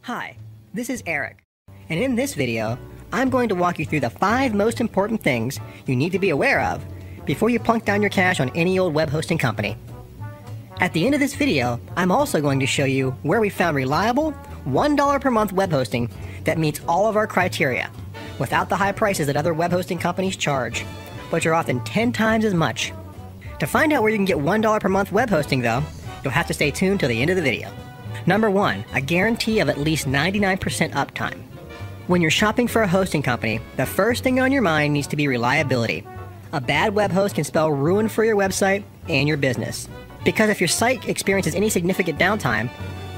Hi, this is Eric, and in this video, I'm going to walk you through the 5 most important things you need to be aware of before you plunk down your cash on any old web hosting company. At the end of this video, I'm also going to show you where we found reliable, $1 per month web hosting that meets all of our criteria, without the high prices that other web hosting companies charge, which are often 10 times as much. To find out where you can get $1 per month web hosting though, you'll have to stay tuned till the end of the video. Number 1, a guarantee of at least 99% uptime. When you're shopping for a hosting company, the first thing on your mind needs to be reliability. A bad web host can spell ruin for your website and your business. Because if your site experiences any significant downtime,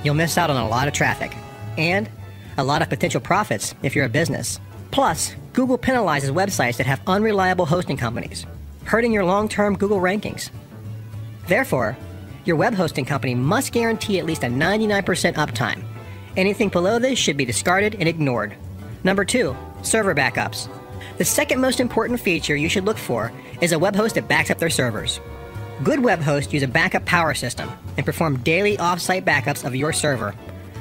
you'll miss out on a lot of traffic and a lot of potential profits if you're a business. Plus, Google penalizes websites that have unreliable hosting companies, hurting your long-term Google rankings. Therefore, your web hosting company must guarantee at least a 99% uptime. Anything below this should be discarded and ignored. Number 2, server backups. The second most important feature you should look for is a web host that backs up their servers. Good web hosts use a backup power system and perform daily off-site backups of your server.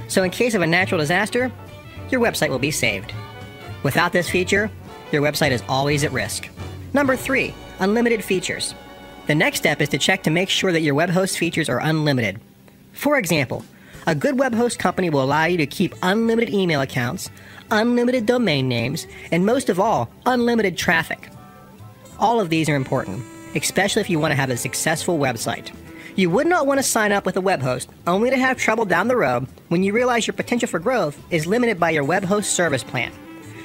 So in case of a natural disaster, your website will be saved. Without this feature, your website is always at risk. Number 3, unlimited features. The next step is to check to make sure that your web host features are unlimited. For example, a good web host company will allow you to keep unlimited email accounts, unlimited domain names, and most of all, unlimited traffic. All of these are important, especially if you want to have a successful website. You would not want to sign up with a web host only to have trouble down the road when you realize your potential for growth is limited by your web host service plan.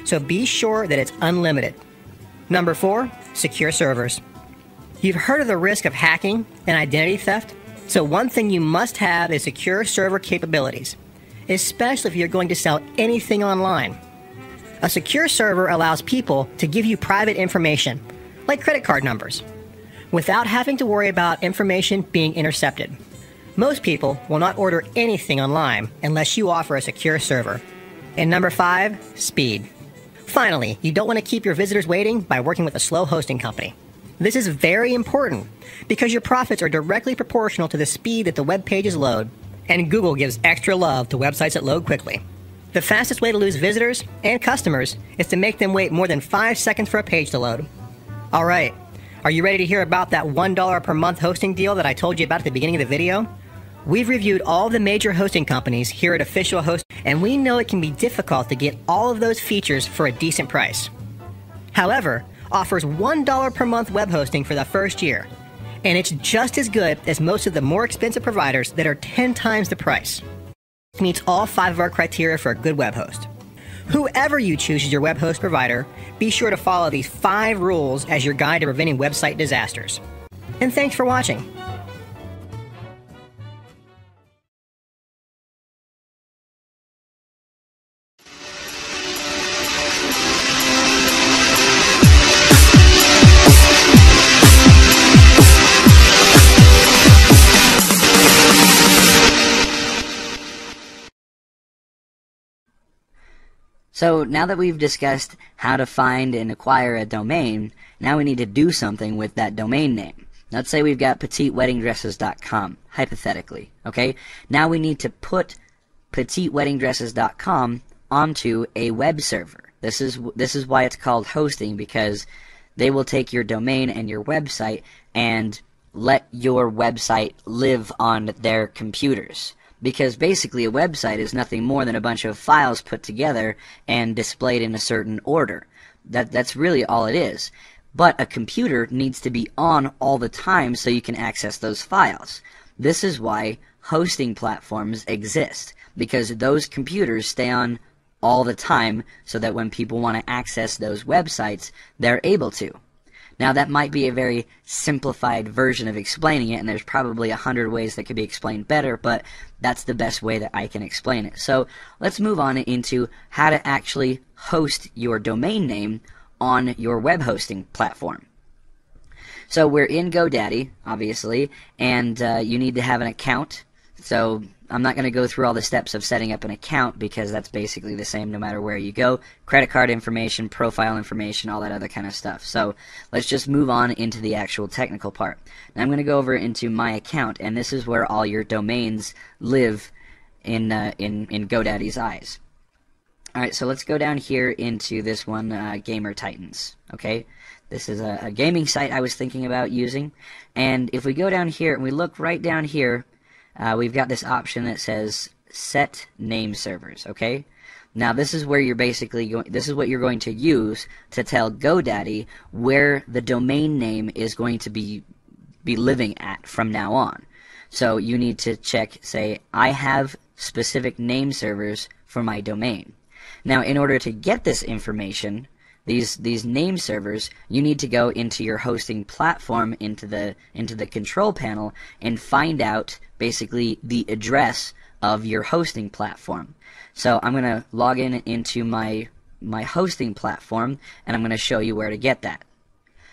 So be sure that it's unlimited. Number 4, secure servers. You've heard of the risk of hacking and identity theft, so one thing you must have is secure server capabilities, especially if you're going to sell anything online. A secure server allows people to give you private information, like credit card numbers, without having to worry about information being intercepted. Most people will not order anything online unless you offer a secure server. And number 5, speed. Finally, you don't want to keep your visitors waiting by working with a slow hosting company. This is very important because your profits are directly proportional to the speed that the web pages load, and Google gives extra love to websites that load quickly. The fastest way to lose visitors and customers is to make them wait more than 5 seconds for a page to load. Alright, are you ready to hear about that $1 per month hosting deal that I told you about at the beginning of the video? We've reviewed all the major hosting companies here at Official Host, and we know it can be difficult to get all of those features for a decent price. However, offers $1 per month web hosting for the first year, and it's just as good as most of the more expensive providers that are 10 times the price. It meets all 5 of our criteria for a good web host. Whoever you choose as your web host provider, be sure to follow these 5 rules as your guide to preventing website disasters. And thanks for watching. So now that we've discussed how to find and acquire a domain, now we need to do something with that domain name. Let's say we've got petiteweddingdresses.com, hypothetically, okay? Now we need to put petiteweddingdresses.com onto a web server. This is why it's called hosting, because they will take your domain and your website and let your website live on their computers. Because basically a website is nothing more than a bunch of files put together and displayed in a certain order. That's really all it is. But a computer needs to be on all the time so you can access those files. This is why hosting platforms exist, because those computers stay on all the time so that when people want to access those websites, they're able to. Now that might be a very simplified version of explaining it, and there's probably 100 ways that could be explained better, but that's the best way that I can explain it. So let's move on into how to actually host your domain name on your web hosting platform. So we're in GoDaddy, obviously, and you need to have an account. So I'm not going to go through all the steps of setting up an account because that's basically the same no matter where you go. Credit card information, profile information, all that other kind of stuff. So let's just move on into the actual technical part. Now I'm going to go over into My Account, and this is where all your domains live in GoDaddy's eyes. Alright, so let's go down here into this one, Gamer Titans, okay? This is a gaming site I was thinking about using, and if we go down here and we look right down here, we've got this option that says Set Name Servers, okay? Now this is where you're basically this is what you're going to use to tell GoDaddy where the domain name is going to be living at from now on. So you need to check, say, I have specific name servers for my domain. Now, in order to get this information, these name servers, you need to go into your hosting platform, into the control panel, and find out basically the address of your hosting platform. So I'm going to log into my hosting platform, and I'm going to show you where to get that.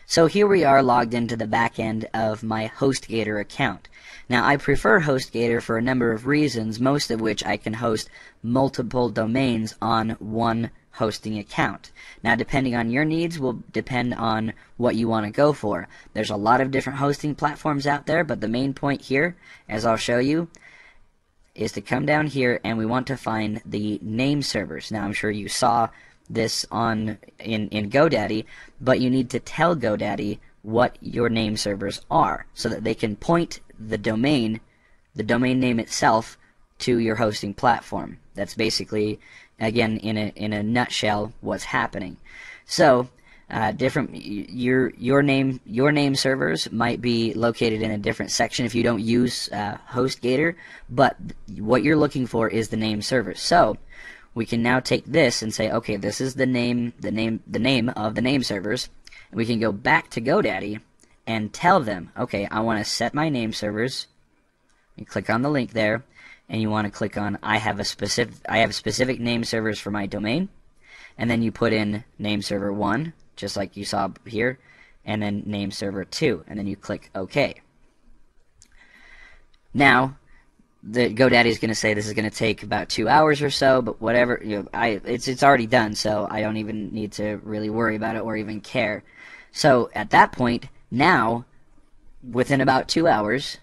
So here we are logged into the back end of my HostGator account. Now I prefer HostGator for a number of reasons, most of which I can host multiple domains on one hosting account. Now depending on your needs will depend on what you want to go for. There's a lot of different hosting platforms out there, but the main point here, as I'll show you, is to come down here and we want to find the name servers. Now I'm sure you saw this in GoDaddy, but you need to tell GoDaddy what your name servers are so that they can point the domain name itself to your hosting platform. That's basically, again, in a nutshell, what's happening. So your name servers might be located in a different section if you don't use HostGator, but what you're looking for is the name servers. So we can now take this and say, okay, this is the name of the name servers. And we can go back to GoDaddy and tell them, okay, I want to set my name servers. You click on the link there, and you want to click on I have specific name servers for my domain, and then you put in name server 1, just like you saw here, and then name server 2, and then you click OK. Now the GoDaddy is going to say this is going to take about 2 hours or so, but whatever, it's already done, so I don't even need to really worry about it or even care. So at that point, now, within about 2 hours,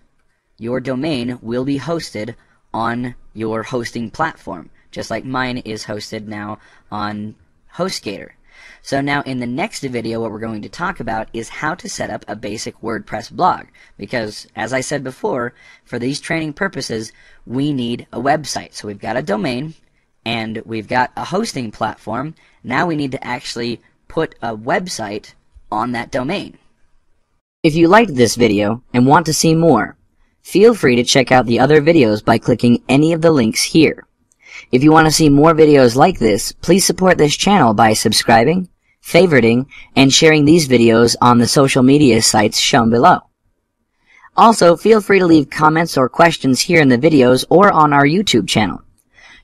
your domain will be hosted on your hosting platform, just like mine is hosted now on HostGator. So now in the next video, what we're going to talk about is how to set up a basic WordPress blog, because as I said before, for these training purposes, we need a website. So we've got a domain and we've got a hosting platform. Now we need to actually put a website on that domain. If you liked this video and want to see more, feel free to check out the other videos by clicking any of the links here. If you want to see more videos like this, please support this channel by subscribing, favoriting, and sharing these videos on the social media sites shown below. Also, feel free to leave comments or questions here in the videos or on our YouTube channel.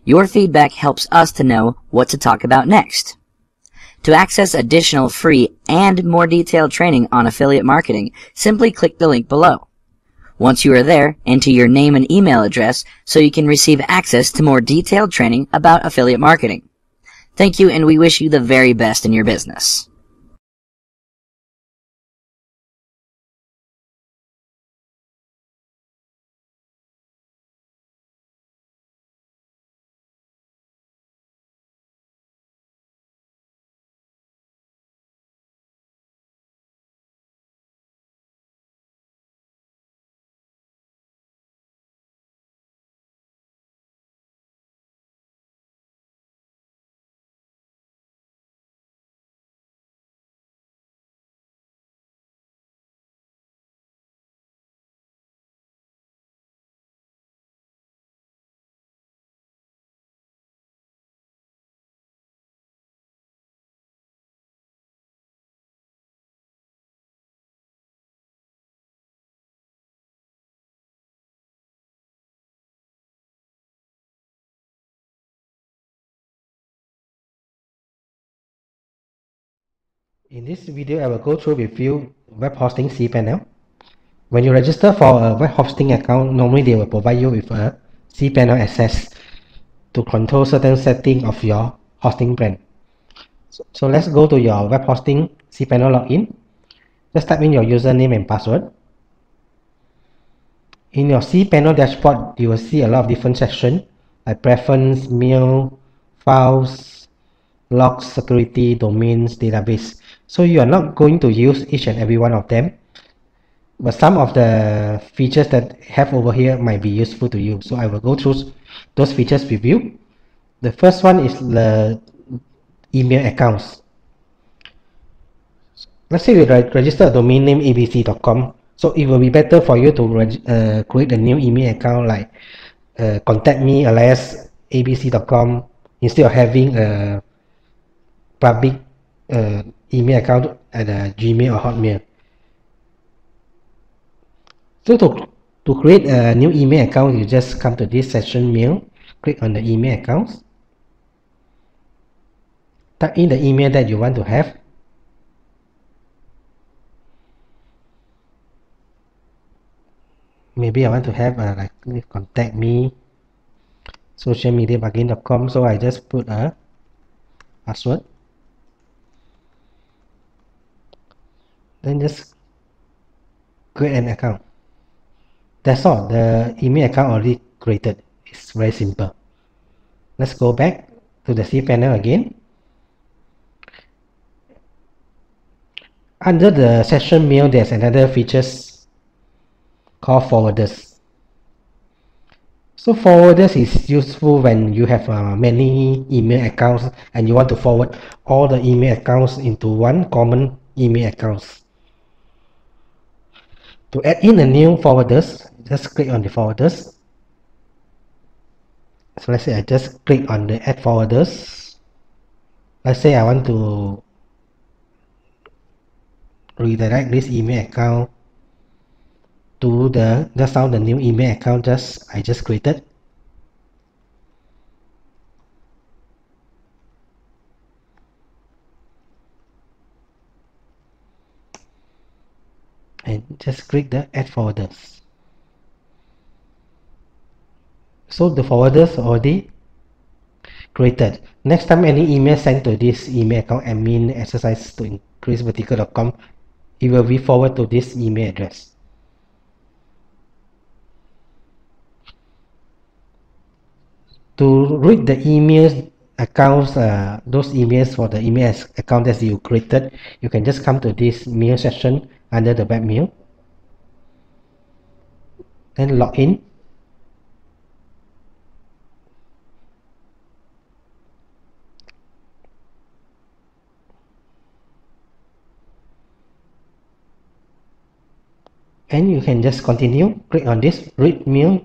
Your feedback helps us to know what to talk about next. To access additional free and more detailed training on affiliate marketing, simply click the link below. Once you are there, enter your name and email address so you can receive access to more detailed training about affiliate marketing. Thank you, and we wish you the very best in your business. In this video, I will go through with you web hosting cPanel. When you register for a web hosting account, normally they will provide you with a cPanel access to control certain settings of your hosting brand. So let's go to your web hosting cPanel login. Just type in your username and password. In your cPanel dashboard, you will see a lot of different sections. like preference, mail, files, logs, security, domains, database. So you are not going to use each and every one of them, but some of the features that have over here might be useful to you. So I will go through those features with you. The first one is the email accounts. Let's say you register a domain name abc.com. So it will be better for you to create a new email account like contact me alias abc.com instead of having a public email account at Gmail or Hotmail. So to create a new email account, you just come to this session mail, click on the email accounts, type in the email that you want to have. Maybe I want to have like contact me socialmediaplugin.com, so I just put a password, then just create an account. That's all. The email account already created. It's very simple. Let's go back to the cPanel again. Under the session mail, there's another features called forwarders. So forwarders is useful when you have many email accounts and you want to forward all the email accounts into one common email accounts. To add in a new forwarders, just click on the forwarders. So let's say I just click on the add forwarders. Let's say I want to redirect this email account to the new email account I just created. And just click the add forwarders. So the forwarders already created. Next time any email sent to this email account admin exercise to increase vertical.com, it will be forwarded to this email address. To read the emails accounts, those emails for the email account that you created, you can just come to this mail section under the web mail, then log in. And you can just continue, click on this read mail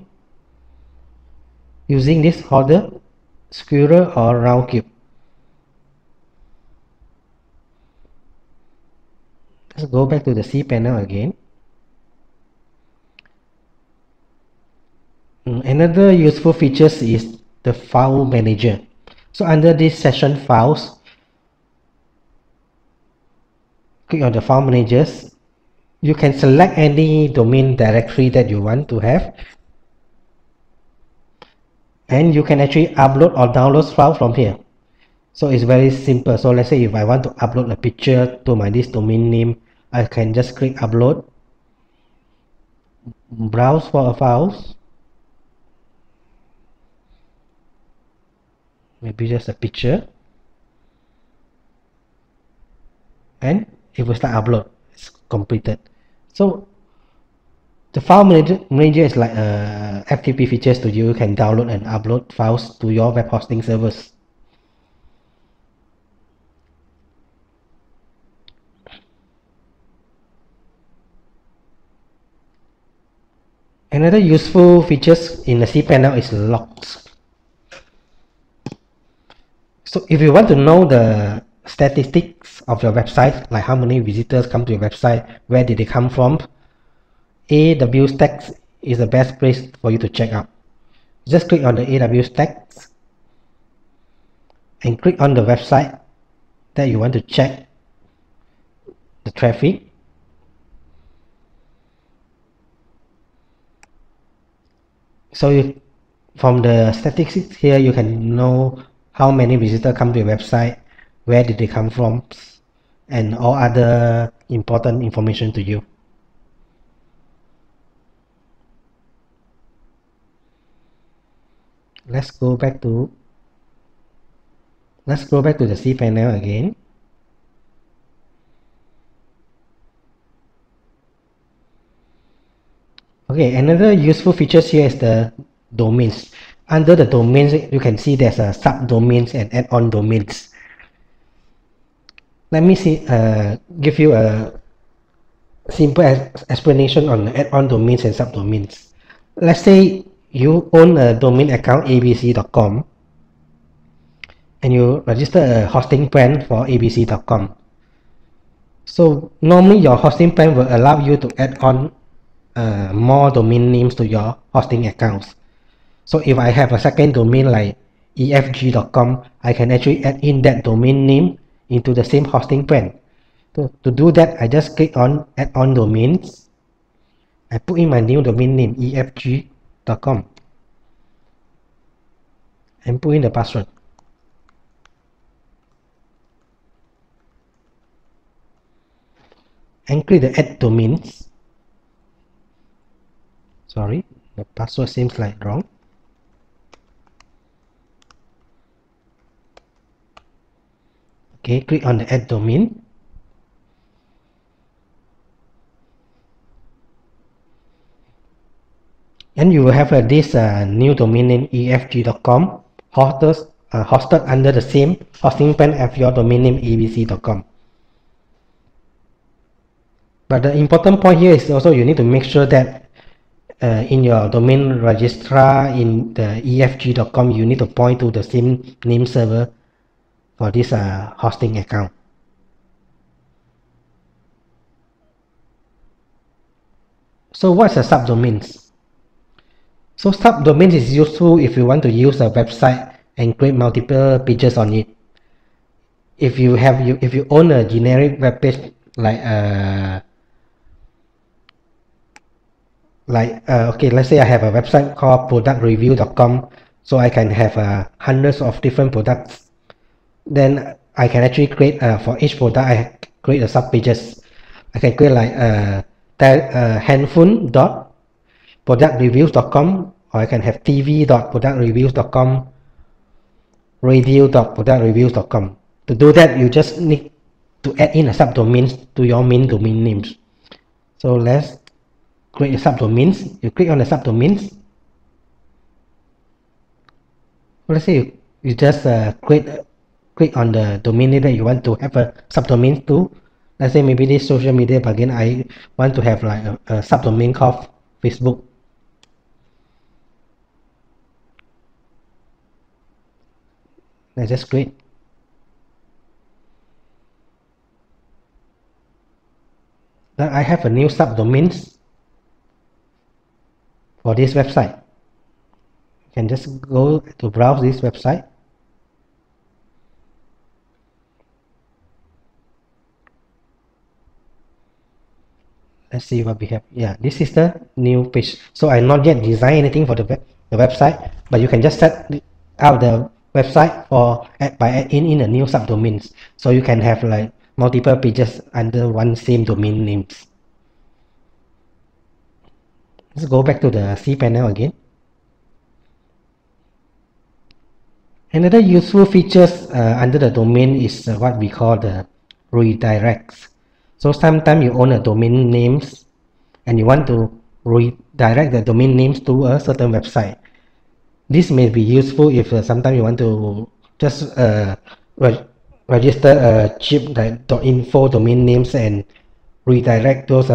using this order, squirrel or round cube. Let's go back to the cPanel again. Another useful feature is the file manager. So under this session files, click on the file managers. You can select any domain directory that you want to have, and you can actually upload or download files from here. So it's very simple. So let's say if I want to upload a picture to this domain name, I can just click upload, browse for a files, maybe just a picture, and it will start upload. It's completed. So the file manager is like FTP features to you can download and upload files to your web hosting servers. Another useful features in the cPanel is logs. So if you want to know the statistics of your website, like how many visitors come to your website, where did they come from, AW stacks is the best place for you to check out. Just click on the AW stacks and click on the website that you want to check the traffic. So from the statistics here, you can know how many visitors come to your website, where did they come from, and all other important information to you. let's go back to the cPanel again. Okay, another useful features here is the domains. Under the domains, you can see there's a subdomains and add-on domains. Let me give you a simple explanation on add-on domains and subdomains. Let's say you own a domain account abc.com and you register a hosting plan for abc.com. So normally your hosting plan will allow you to add on more domain names to your hosting accounts. So if I have a second domain like efg.com, I can actually add in that domain name into the same hosting plan. To do that, I just click on add on domains. I put in my new domain name efg.com and put in the password. And click the add domains. Sorry, the password seems like wrong. Okay, click on the add domain. And you will have this new domain name efg.com hosted under the same hosting plan as your domain name abc.com. But the important point here is also you need to make sure that in your domain registrar in the efg.com, you need to point to the same name server for this hosting account. So what's a subdomains? So subdomains is useful if you want to use a website and create multiple pages on it. If you own a generic web page okay, let's say I have a website called productreview.com, so I can have hundreds of different products. Then I can actually create for each product I create a sub pages. I can create like handphone.productreviews.com, or I can have tv.productreviews.com, radio.productreviews.com. To do that, you just need to add in a subdomains to your main domain names. So let's create a subdomains. You click on the subdomains. Let's say you just click on the domain name that you want to have a subdomain to. Let's say maybe this social media plugin, I want to have like a subdomain called Facebook. Let's just create. Then I have a new subdomains for this website. You can just go to browse this website. Let's see what we have. Yeah, this is the new page. So I not yet designed anything for the website, but you can just set out the website by adding in a new subdomains. So you can have like multiple pages under one same domain names. Let's go back to the cPanel again. Another useful features under the domain is what we call the redirects. So sometimes you own a domain names and you want to redirect the domain names to a certain website. This may be useful if sometimes you want to just register a cheap like .info domain names and redirect those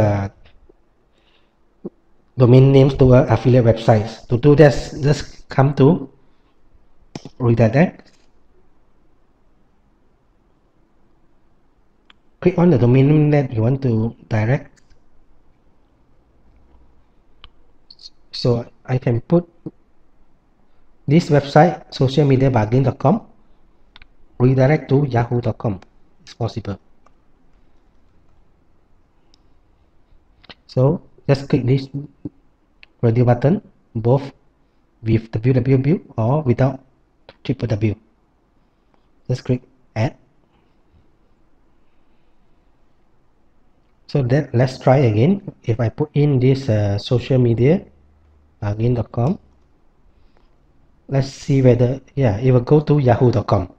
domain names to affiliate websites. To do this, just come to redirect. Click on the domain name that you want to direct. So I can put this website socialmediabargain.com redirect to yahoo.com. It's possible. So just click this radio button, both with www or without www. Just click add. So then let's try again. If I put in this social media bargain.com, let's see whether, yeah, it will go to yahoo.com.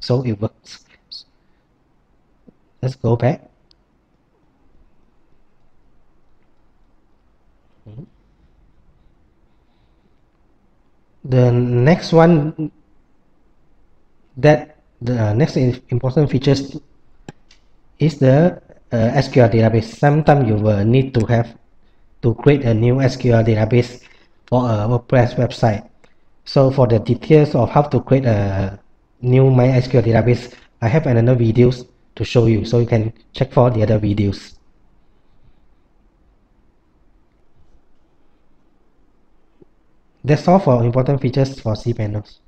So it works. Let's go back. The next one, that the next important features is the SQL database. Sometimes you will need to have to create a new SQL database for a WordPress website. So for the details of how to create a new MySQL database, I have another videos to show you, so you can check for the other videos. That's all for important features for cPanels.